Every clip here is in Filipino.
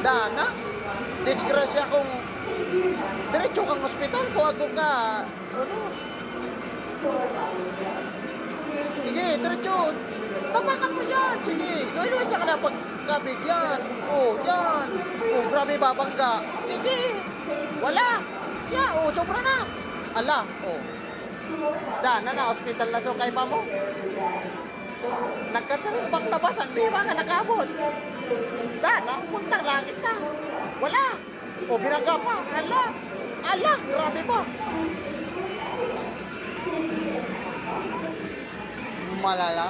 Dana, disgrasya kung diretso kang ospital kung ako ka, ano? Sige, diretso. Tapakan mo yan. Sige, gawin mo siya ka na pagkabig yan. Oh, yan. Oh, grabe babangga. Sige. Wala. Yeah, oh, sobra na. Ala, oh. Dana na, ospital na so kay pa mo. Nagkatarimbak na ba? Saan di ba ka nakabot? Dana, puntang langit na. Wala. O, binaga pa. Ala. Ala, grabe ba? Malala.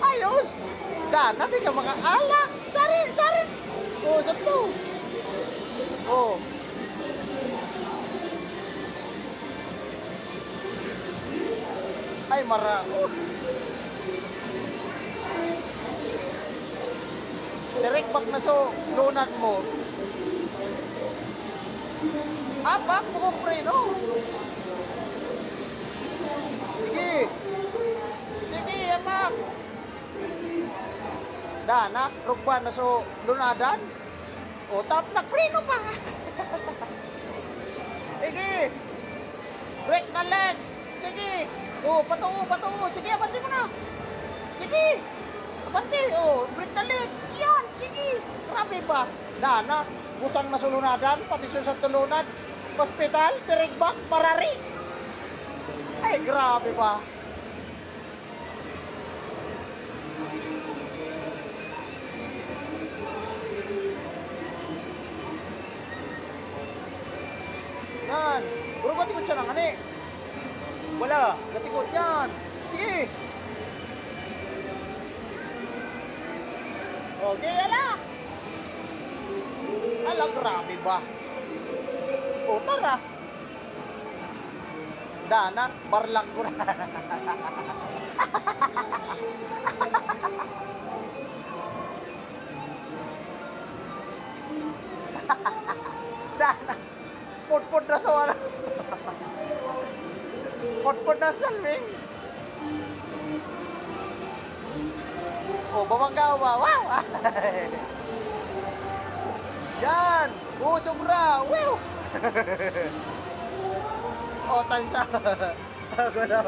Ayos. Dana, di ka mga ala. Sarin, sarin. O, sato. O. Ay, maraot. Direct back na so, donut mo. Apak mo kong preno. Sige. Sige, apak. Danak, rugban na so, lunadan. O, tap na preno pa. Sige. Break na leg. Sige. O, patuo, patuo. Sige, abanti mo na. Sige. Abanti. O, break na leg. Yan. Sige. Grabe ba? Dana, busang na sulunadan, pati sa tulunan. Hospital, tirigbak, parari. Ay, grabe ba? Yan. Puro gatikot siya ng ani. Wala. Gatikot yan. Sige. Okay, ala. Ala, grabe ba? O, tara. Dana, barlang ko na. Dana, put-put na sa wala. Put-put na sa salming. O, bamangga ba? Wow! Yan! O, sobra! Wow! O, tansa. Ako na.